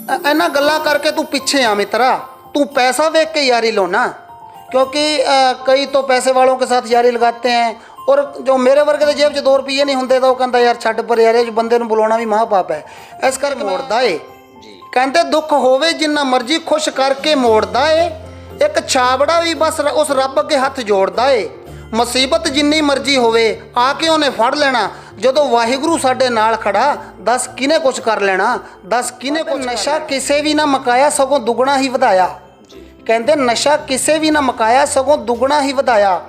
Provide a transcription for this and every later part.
इन्हां गल्लां करके तू पीछे आ मित्रा, तू पैसा देख के यारी लो ना, क्योंकि कई तो पैसे वालों के साथ यारी लगाते हैं, और जो मेरे वर्ग के जेब 'ਚ 2 रुपये नहीं होंगे तो कहता यार छੱਡ पर यार ਇਹ ਬੰਦੇ ਨੂੰ ਬੁਲਾਉਣਾ ਵੀ ਮਹਾਂਪਾਪ ਹੈ। ਇਸ ਕਰਕੇ ਮੋੜਦਾ ਏ ਕਹਿੰਦੇ ਦੁੱਖ ਹੋਵੇ ਜਿੰਨਾ ਮਰਜ਼ੀ ਖੁਸ਼ ਕਰਕੇ ਮੋੜਦਾ ਏ, ਇੱਕ ਛਾਬੜਾ ਵੀ ਬਸ ਉਸ ਰੱਬ ਅੱਗੇ ਹੱਥ ਜੋੜਦਾ ਏ। ਮੁਸੀਬਤ ਜਿੰਨੀ ਮਰਜ਼ੀ ਹੋਵੇ ਆ ਕੇ ਉਹਨੇ ਫੜ ਲੈਣਾ, ਜਦੋਂ ਵਾਹਿਗੁਰੂ ਸਾਡੇ ਨਾਲ ਖੜਾ ਦੱਸ ਕਿਹਨੇ ਕੁਛ ਕਰ ਲੈਣਾ, ਦੱਸ ਕਿਹਨੇ ਕੁਛ। ਨਸ਼ਾ ਕਿਸੇ ਵੀ ਨਾ ਮਕਾਇਆ ਸਗੋਂ ਦੁੱਗਣਾ ਹੀ ਵਧਾਇਆ, ਕਹਿੰਦੇ ਨਸ਼ਾ ਕਿਸੇ ਵੀ ਨਾ ਮਕਾਇਆ ਸਗੋਂ ਦੁੱਗਣਾ ਹੀ ਵਧਾਇਆ।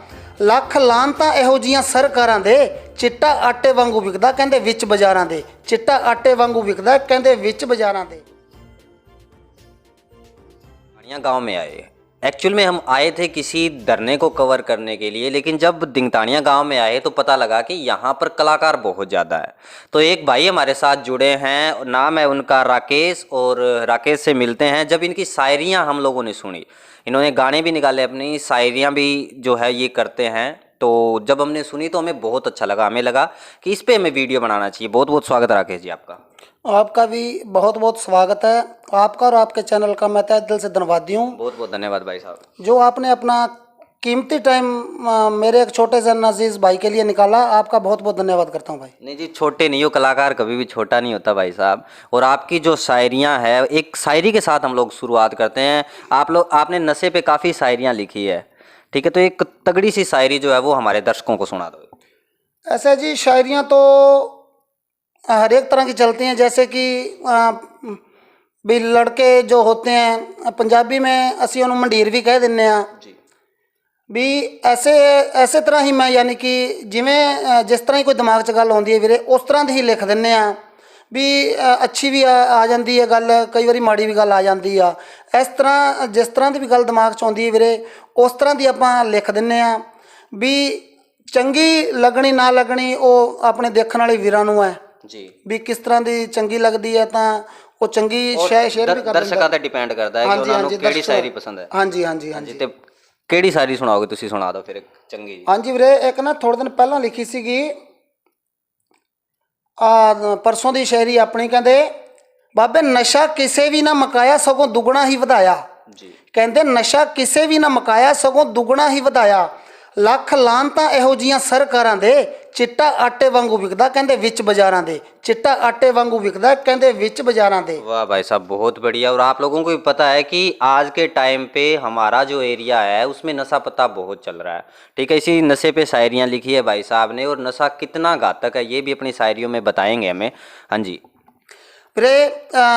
ਲੱਖ ਲਾਹਨਤਾਂ ਇਹੋ ਜਿਹੀਆਂ ਸਰਕਾਰਾਂ ਦੇ, ਚਿੱਟਾ ਆਟੇ ਵਾਂਗੂ ਵਿਕਦਾ ਕਹਿੰਦੇ ਵਿੱਚ ਬਾਜ਼ਾਰਾਂ ਦੇ, ਚਿੱਟਾ ਆਟੇ ਵਾਂਗੂ ਵਿਕਦਾ ਕਹਿੰਦੇ ਵਿੱਚ ਬਾਜ਼ਾਰਾਂ ਦੇ। गांव में आए, एक्चुअल में हम आए थे किसी धरने को कवर करने के लिए, लेकिन जब दिंगतानिया गांव में आए तो पता लगा कि यहाँ पर कलाकार बहुत ज़्यादा है। तो एक भाई हमारे साथ जुड़े हैं, नाम है उनका राकेश, और राकेश से मिलते हैं। जब इनकी शायरियाँ हम लोगों ने सुनी, इन्होंने गाने भी निकाले, अपनी शायरियाँ भी जो है ये करते हैं, तो जब हमने सुनी तो हमें बहुत अच्छा लगा, हमें लगा कि इस पर हमें वीडियो बनाना चाहिए। बहुत बहुत स्वागत राकेश जी आपका। आपका भी बहुत बहुत स्वागत है, आपका और आपके चैनल का मैं तहे दिल से धन्यवादी हूँ। बहुत बहुत धन्यवाद भाई साहब, जो आपने अपना कीमती टाइम मेरे एक छोटे से अजीज़ भाई के लिए निकाला, आपका बहुत बहुत धन्यवाद करता हूँ भाई। नहीं जी, छोटे नहीं हो, कलाकार कभी भी छोटा नहीं होता भाई साहब। और आपकी जो शायरियाँ हैं, एक शायरी के साथ हम लोग शुरुआत करते हैं। आपने नशे पे काफ़ी शायरियाँ लिखी है, ठीक है, तो एक तगड़ी सी शायरी जो है वो हमारे दर्शकों को सुना दो। ऐसे जी शायरियाँ तो हर एक तरह की चलती हैं, जैसे कि भी लड़के जो होते हैं पंजाबी में असी उन्होंने मंडीर भी कह दिन्ने जी, भी ऐसे तरह ही मैं यानी कि जिमें जिस तरह ही कोई दिमाग 'ਚ गल आउंदी है वीरे उस तरह दी ही लिख दिन्ने आ, भी अच्छी भी आ जाती है गल, कई बारी माड़ी भी गल आ जाती आ। इस तरह जिस तरह की भी गल दिमाग 'ਚ आउंदी है वीरे उस तरह की आपां लिख दिन्ने आ, भी चंगी लगनी ना लगनी वो अपने देखने वाले वीरां नूं है जी, भी किस तरह की चंगी लगती है तो वो चंगी शेयर भी कर दर्शकों पर डिपेंड करता है कि उन्होंने किहड़ी शायरी पसंद है। हाँ जी हाँ जी हाँ जी, तो किहड़ी शायरी सुनाओगे, तुसी सुना दो फिर एक चंगी। हाँ जी वीरे, एक ना थोड़े दिन पहला लिखी सीगी परसों की शायरी अपनी, कहते बाबे नशा किसे भी ना मकाया सगों दुगना ही वधाया जी, कहते नशा किसे भी ना मकाया सगों दुगना ही वधाया। ਲੱਖ ਲਾਹਨਤਾਂ ਇਹੋ ਜਿਹੀਆਂ ਸਰਕਾਰਾਂ ਦੇ, चिट्टा आटे वांगू विकदा कहते विच बाजारां दे, चिट्टा आटे वांगू विकदा कहते विच बाजारां दे। वाह भाई साहब, बहुत बढ़िया। और आप लोगों को भी पता है कि आज के टाइम पे हमारा जो एरिया है उसमें नशा पता बहुत चल रहा है, ठीक है, इसी नशे पे शायरियाँ लिखी है भाई साहब ने, और नशा कितना घातक है ये भी अपनी शायरियों में बताएंगे हमें। हाँ जी फिर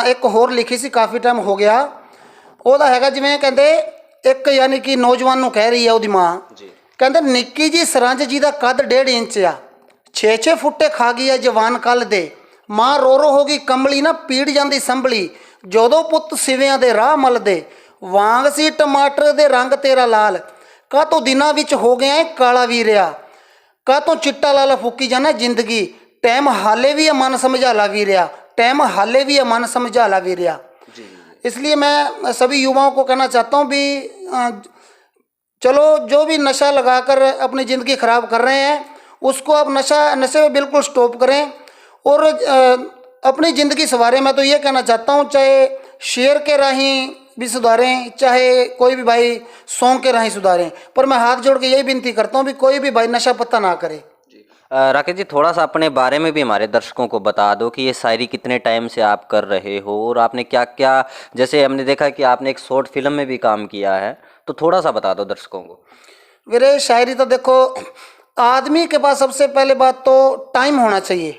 एक होर लिखी सी काफ़ी टाइम हो गया, ਉਹਦਾ ਹੈਗਾ ਜਿਵੇਂ ਕਹਿੰਦੇ ਇੱਕ यानी कि नौजवान ਨੂੰ ਕਹਿ ਰਹੀ ਹੈ ਉਹਦੀ ਮਾਂ ਜੀ, ਕਹਿੰਦੇ ਨਿੱਕੀ ਜੀ ਸਰੰਜ ਜੀ ਦਾ ਕੱਦ 1.5 ਇੰਚ ਆ, 6-6 ਫੁੱਟੇ ਖਾ ਗਈ ਹੈ ਜਵਾਨ ਕੱਲ ਦੇ, ਮਾਂ ਰੋ ਰੋ ਹੋ ਗਈ ਕੰਬਲੀ ਨਾ ਪੀੜ ਜਾਂਦੀ ਸੰਭਲੀ, ਜਦੋਂ ਪੁੱਤ ਸਿਵਿਆਂ ਦੇ ਰਾਹ ਮਲਦੇ, ਵਾਂਗ ਸੀ ਟਮਾਟਰ ਦੇ ਰੰਗ ਤੇਰਾ ਲਾਲ, ਕਾਹਤੋਂ ਦਿਨਾਂ ਵਿੱਚ ਹੋ ਗਿਆ ਏ ਕਾਲਾ ਵੀਰਿਆ, ਕਾਹਤੋਂ ਚਿੱਟਾ ਲਾਲਾ ਫੂਕੀ ਜਾਣਾ ਜ਼ਿੰਦਗੀ, ਟਾਈਮ ਹਾਲੇ ਵੀ ਮਨ ਸਮਝਾ ਲਾ ਵੀਰਿਆ, टाइम हाले भी है मन समझा ला वीरिया। इसलिए मैं सभी युवाओं को कहना चाहता हूँ भी चलो जो भी नशा लगाकर अपनी ज़िंदगी ख़राब कर रहे हैं उसको आप नशे में बिल्कुल स्टॉप करें और अपनी ज़िंदगी संवारें। मैं तो ये कहना चाहता हूँ चाहे शेर के राहीं भी सुधारें चाहे कोई भी भाई सॉन्ग के राहीं सुधारें, पर मैं हाथ जोड़ के यही विनती करता हूँ भी कोई भी भाई नशा पत्ता ना करे। राकेश जी, थोड़ा सा अपने बारे में भी हमारे दर्शकों को बता दो कि ये शायरी कितने टाइम से आप कर रहे हो और आपने क्या क्या, जैसे हमने देखा कि आपने एक शॉर्ट फिल्म में भी काम किया है, तो थोड़ा सा बता दो दर्शकों को। मेरे शायरी तो देखो, आदमी के पास सबसे पहले बात तो टाइम होना चाहिए।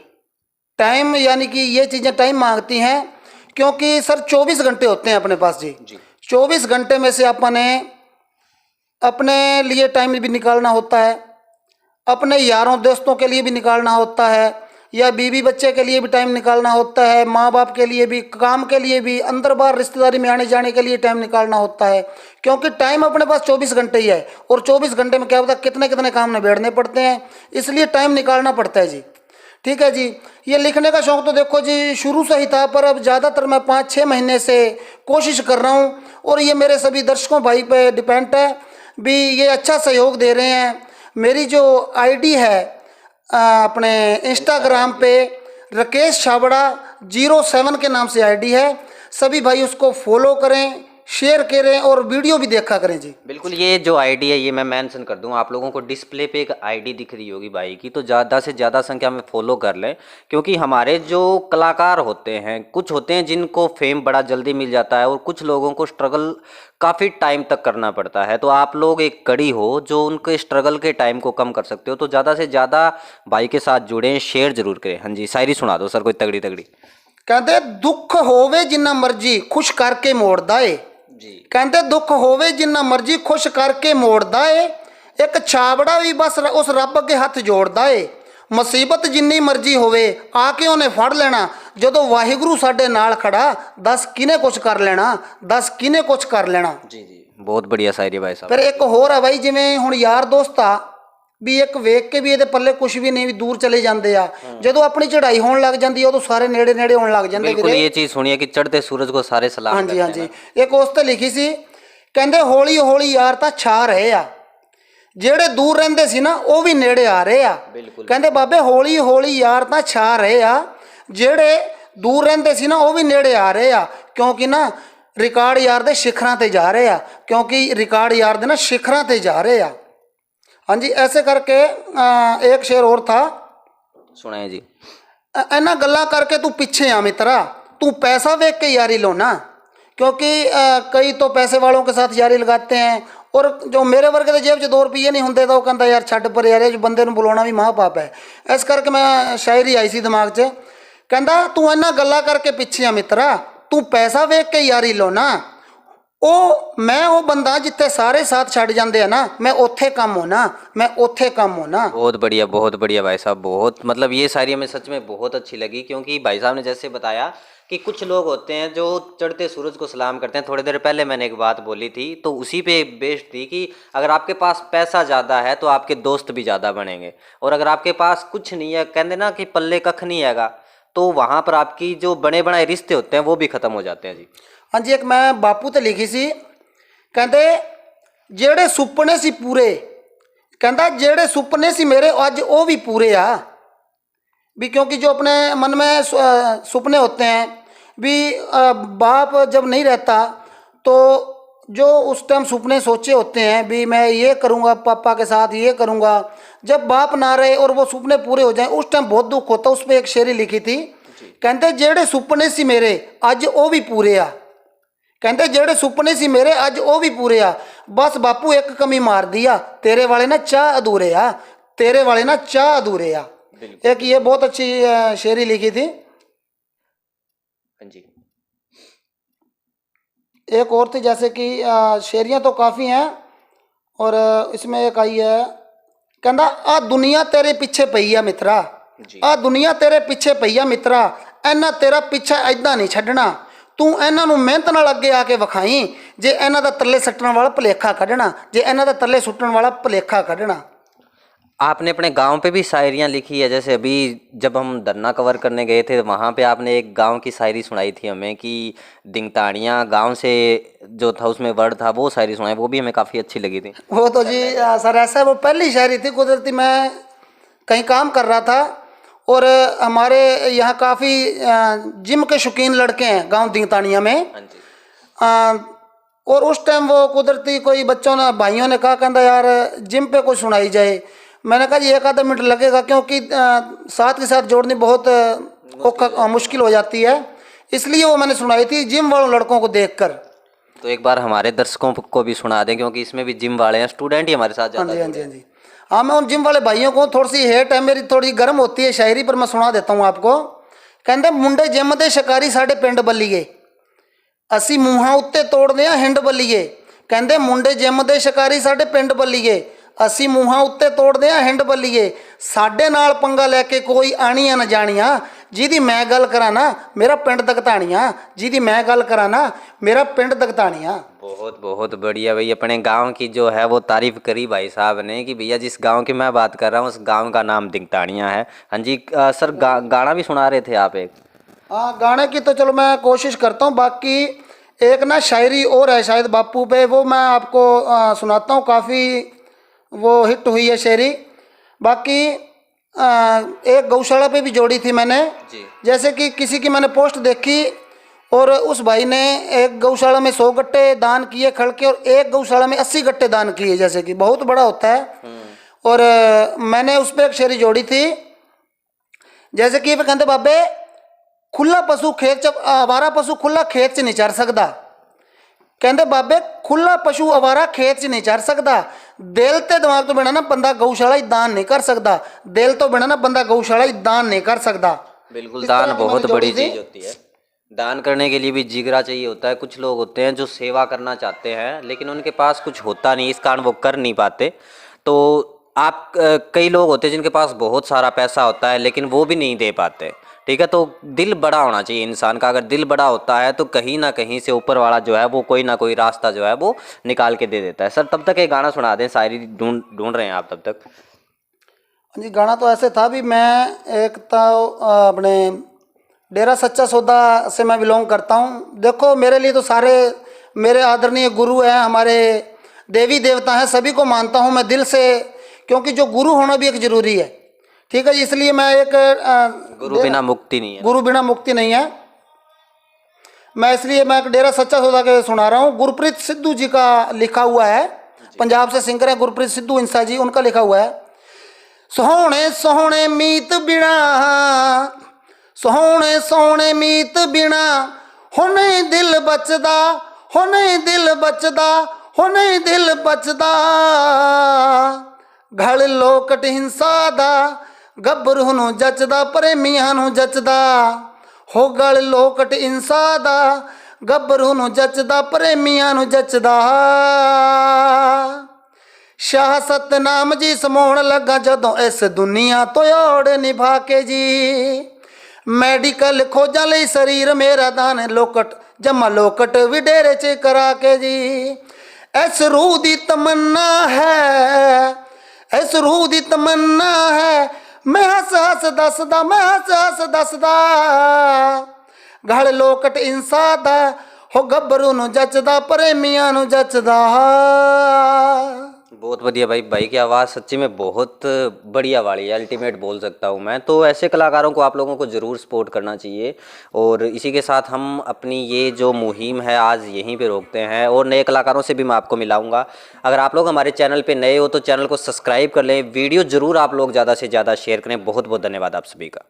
टाइम यानी कि ये चीज़ें टाइम मांगती हैं, क्योंकि सर 24 घंटे होते हैं अपने पास जी। 24 घंटे में से अपने अपने लिए टाइम भी निकालना होता है, अपने यारों दोस्तों के लिए भी निकालना होता है, या बीवी बच्चे के लिए भी टाइम निकालना होता है, माँ बाप के लिए भी, काम के लिए भी, अंदर बाहर रिश्तेदारी में आने जाने के लिए टाइम निकालना होता है। क्योंकि टाइम अपने पास 24 घंटे ही है और 24 घंटे में क्या होता है कितने कितने काम निबेड़ने पड़ते हैं, इसलिए टाइम निकालना पड़ता है जी। ठीक है जी। ये लिखने का शौक़ तो देखो जी शुरू से ही था, पर अब ज़्यादातर मैं 5-6 महीने से कोशिश कर रहा हूँ और ये मेरे सभी दर्शकों भाई पे डिपेंड है भी, ये अच्छा सहयोग दे रहे हैं। मेरी जो आईडी है अपने इंस्टाग्राम पे राकेश छाबड़ा 07 के नाम से आईडी है। सभी भाई उसको फॉलो करें, शेयर करें और वीडियो भी देखा करें जी। बिल्कुल, ये जो आईडी है ये मैं मेंशन कर दूं, आप लोगों को डिस्प्ले पे एक आईडी दिख रही होगी भाई की, तो ज़्यादा से ज़्यादा संख्या में फॉलो कर लें, क्योंकि हमारे जो कलाकार होते हैं, कुछ होते हैं जिनको फेम बड़ा जल्दी मिल जाता है और कुछ लोगों को स्ट्रगल काफ़ी टाइम तक करना पड़ता है। तो आप लोग एक कड़ी हो जो उनके स्ट्रगल के टाइम को कम कर सकते हो, तो ज़्यादा से ज़्यादा भाई के साथ जुड़ें, शेयर जरूर करें। हाँ जी, शायरी सुना दो सर कोई तगड़ी तगड़ी। कहते दुख होवे जिन्ना मर्जी खुश करके मोड़ दाए जी। कहते दुख होवे जिन्ना मर्जी खुश करके मोड़दा ਏ एक छाबड़ा भी बस उस रब अगे हथ जोड़दा ਏ मुसीबत जिन्नी मर्जी होवे आके उन्हें फड़ लेना जदों वाहिगुरू साडे नाल खड़ा दस किने कुछ कर लेना दस किने कुछ कर लेना। जी जी, बहुत बढ़िया शायरी भाई साहब। फिर एक होर है भाई जिवें हुण यार दोस्त आ भी एक वेख के भी ਇਹਦੇ पल्ले कुछ भी नहीं भी दूर चले जाते आ जदों अपनी चढ़ाई होने लग जाती है उदों सारे नेड़े नेड़े होने लग जाते। बिल्कुल, ये चीज़ सुनिए कि चढ़ते सूरज को सारे सलाम हाँ जी हाँ करते जी, हैं। एक उस ते लिखी सी कहते हौली हौली यार तां छा रहे आ ਜਿਹੜੇ दूर ਰਹਿੰਦੇ ਸੀ ਨਾ ਉਹ ਵੀ ਨੇੜੇ ਆ ਰਹੇ ਆ। ਬਿਲਕੁਲ ਕਹਿੰਦੇ ਬਾਬੇ ਹੌਲੀ ਹੌਲੀ ਯਾਰ ਤਾਂ ਛਾ ਰਹੇ ਆ ਜਿਹੜੇ ਦੂਰ ਰਹਿੰਦੇ ਸੀ ਨਾ ਉਹ ਵੀ ਨੇੜੇ ਆ ਰਹੇ ਆ ਕਿਉਂਕਿ ਨਾ ਰਿਕਾਰਡ ਯਾਰ ਦੇ शिखਰਾਂ ਤੇ ਜਾ ਰਹੇ ਆ क्योंकि रिकॉर्ड यार दे ना शिखਰਾਂ ਤੇ जा रहे आ। हाँ जी, ऐसे करके एक शेर और था, सुनाए जी। इन्हां गल्लां करके तू पीछे आ मित्रा तू पैसा वेख के यारी लो ना क्योंकि कई तो पैसे वालों के साथ यारी लगाते हैं और जो मेरे वर्गे के जेब च 2 रुपये नहीं होंगे तो कहता यार छड्ड पर यार जो बंदे नूं बुलाउणा भी मां पाप है। इस करके मैं शायरी आई सी दिमाग च कहता तू इन्हां गल्लां करके पीछे आ मित्रा तू पैसा वेख के यारी लो ना मैं वो बंदा जिथे सारे साथ छड़ जाते हैं ना मैं उत्थे कम होना मैं उत्थे कम होना। बहुत बढ़िया भाई साहब, बहुत मतलब ये शायरी हमें सच में बहुत अच्छी लगी, क्योंकि भाई साहब ने जैसे बताया कि कुछ लोग होते हैं जो चढ़ते सूरज को सलाम करते हैं। थोड़ी देर पहले मैंने एक बात बोली थी तो उसी पे बेस्ड थी कि अगर आपके पास पैसा ज़्यादा है तो आपके दोस्त भी ज़्यादा बनेंगे, और अगर आपके पास कुछ नहीं है, कहते ना कि पल्ले कख नहीं हैगा, तो वहाँ पर आपकी जो बने बनाए रिश्ते होते हैं वो भी ख़त्म हो जाते हैं जी। हाँ जी, एक मैं बापू ते लिखी सी कहते जेड़े सुपने सी पूरे कहता जेड़े सुपने सी मेरे अज वो भी पूरे आ भी क्योंकि जो अपने मन में सुपने होते हैं भी बाप जब नहीं रहता तो जो उस टाइम सुपने सोचे होते हैं भी मैं ये करूँगा पापा के साथ ये करूँगा, जब बाप ना रहे और वो सुपने पूरे हो जाएं उस टाइम बहुत दुख होता। उस पर एक शेरी लिखी थी कहते जेड़े सुपने सी मेरे अज वो भी पूरे आ कहते जेड़े सुपने सी मेरे अज वो भी पूरे आ बस बापू एक कमी मार दिया तेरे वाले ना चाह अधूरे आ तेरे वाले ना चाह अधूरे आ। एक ये बहुत अच्छी शेरी लिखी थी। जी, एक और थी जैसे कि शेरियाँ तो काफ़ी हैं और इसमें एक आई है कहता आ दुनिया तेरे पीछे पई आ मित्रा आ दुनिया तेरे पीछे पई आ मित्रा इन्ना तेरा पीछा ऐदा नहीं छड्डना तू इन्हां नूं मेहनत नाल अगे आके विखाई जे इन्हां दा तले सट्टण वाला भुलेखा कढ़ना जे इन्हां दा तले सुट्टण वाला भुलेखा कढ़ना। आपने अपने गांव पे भी शायरियाँ लिखी है, जैसे अभी जब हम धरना कवर करने गए थे वहाँ पे आपने एक गांव की शायरी सुनाई थी हमें कि दिंगताड़ियाँ गांव से जो था उसमें वर्ड था वो शायरी सुनाई, वो भी हमें काफ़ी अच्छी लगी थी। वो तो जी सर ऐसा है वो पहली शायरी थी, कुदरती मैं कहीं काम कर रहा था और हमारे यहाँ काफ़ी जिम के शौकीन लड़के हैं गांव दिंगताड़ियाँ में। और उस टाइम वो कुदरती कोई बच्चों ने भाइयों ने कहा कहता यार जिम पे कोई सुनाई जाए। मैंने कहा जी 1 आधा मिनट लगेगा क्योंकि साथ के साथ जोड़नी बहुत मुश्किल हो जाती है, इसलिए वो मैंने सुनाई थी जिम वालों लड़कों को देखकर। तो एक बार हमारे दर्शकों को भी सुना दें क्योंकि इसमें भी जिम वाले हैं, स्टूडेंट ही हमारे साथ। हाँ जी हाँ जी हाँ जी हाँ, मैं उन जिम वाले भाइयों को थोड़ी सी हेट है मेरी थोड़ी गर्म होती है शायरी पर मैं सुना देता हूँ आपको। कहते मुंडे जिम दे शिकारी साढ़े पिंड बल्लीए असी मूहां उत्ते तोड़दे आ हिंड बल्लीए कहते मुंडे जिम दे शिकारी साढ़े पिंड बल्लीए असी मूहां उत्ते तोड़दे आ हिंड बल्लीए साडे नाल पंगा लैके कोई आनियां न जानियां जिहदी मैं गल करा ना मेरा पिंड दगताणियां जिहदी मैं गल करा ना मेरा पिंड दगताणियां। बहुत बहुत बढ़िया भाई, अपने गांव की जो है वो तारीफ करी भाई साहब ने कि भैया जिस गांव की मैं बात कर रहा हूँ उस गांव का नाम दिंगताड़ियाँ है। हाँ जी सर गाना भी सुना रहे थे आप एक। हाँ गाने की तो चलो मैं कोशिश करता हूँ, बाकी एक ना शायरी और है शायद बापू पे वो मैं आपको सुनाता हूँ, काफ़ी वो हिट हुई है शायरी। बाकी एक गौशाला पे भी जोड़ी थी मैंने जी। जैसे कि किसी की मैंने पोस्ट देखी और उस भाई ने एक गौशाला में 100 गट्टे दान किए खड़ के, और एक गौशाला में 80 गट्टे दान किए, जैसे कि बहुत बड़ा होता है। और मैंने उस पर एक शेरी जोड़ी थी, जैसे कि कहते बाबे खुला पशु खेत च आवारा पशु खुला खेत च नहीं चर सकता। कहते बाबे खुला पशु आवारा खेत च नहीं चर सकता। दिल ते दिमाग तो बिना ना बंदा गौशाला ही दान नहीं कर सकता। दिल तो बिना ना बंदा गौशाला ही दान नहीं कर सकता। बिल्कुल, दान बहुत बड़ी चीज होती है। दान करने के लिए भी जिगरा चाहिए होता है। कुछ लोग होते हैं जो सेवा करना चाहते हैं लेकिन उनके पास कुछ होता नहीं, इस कारण वो कर नहीं पाते। तो आप कई लोग होते हैं जिनके पास बहुत सारा पैसा होता है लेकिन वो भी नहीं दे पाते, ठीक है। तो दिल बड़ा होना चाहिए इंसान का। अगर दिल बड़ा होता है तो कहीं ना कहीं से ऊपर वाला जो है वो कोई ना कोई रास्ता जो है वो निकाल के दे देता है। सर तब तक एक गाना सुना दें, शायरी ढूंढ रहे हैं आप तब तक। जी गाना तो ऐसे था भी, मैं एक तो अपने डेरा सच्चा सौदा से मैं बिलोंग करता हूँ। देखो मेरे लिए तो सारे मेरे आदरणीय गुरु हैं, हमारे देवी देवता हैं, सभी को मानता हूँ मैं दिल से, क्योंकि जो गुरु होना भी एक जरूरी है, ठीक है। इसलिए मैं एक गुरु बिना मुक्ति नहीं है। गुरु बिना मुक्ति नहीं है। मैं इसलिए मैं एक डेरा सच्चा सौदा के सुना रहा हूँ। गुरप्रीत सिद्धू जी का लिखा हुआ है, पंजाब से सिंगर है गुरप्रीत सिद्धू इंसा जी, उनका लिखा हुआ है। सोहणे सोहणे मीत बिना, सोहणे सोहणे मीत बिना, हुने दिल बचदा, हुने दिल बचदा, हुने दिल बचदा। घड़ लोकट हिंसा दा, गब्बरू नूं जचदा, प्रेमियां नूं जचदा। हो गल लोकट हिंसा दा, गब्बरू नूं जचदा, प्रेमियां नूं जचदा। शाह सतनाम जी समोण लगा जदों इस दुनिया तो ओड़ निभा के जी। मैडिकल खोजा लई शरीर मेरा दान लोकट, जमा लोकट भी डेरे च करा के जी। इस रूह दी तमन्ना है, इस रूह दी तमन्ना है, मैं हस हस दसदा, मैं हस हस दसदा। घड़ लोकट इंसा दा, हो गब्बरू नूं जचदा, प्रेमियां नूं जचदा। बहुत बढ़िया भाई। भाई की आवाज़ सच्ची में बहुत बढ़िया वाली है, अल्टीमेट बोल सकता हूँ मैं। तो ऐसे कलाकारों को आप लोगों को ज़रूर सपोर्ट करना चाहिए। और इसी के साथ हम अपनी ये जो मुहिम है आज यहीं पे रोकते हैं, और नए कलाकारों से भी मैं आपको मिलाऊंगा। अगर आप लोग हमारे चैनल पे नए हो तो चैनल को सब्सक्राइब कर लें, वीडियो ज़रूर आप लोग ज़्यादा से ज़्यादा शेयर करें। बहुत बहुत धन्यवाद आप सभी का।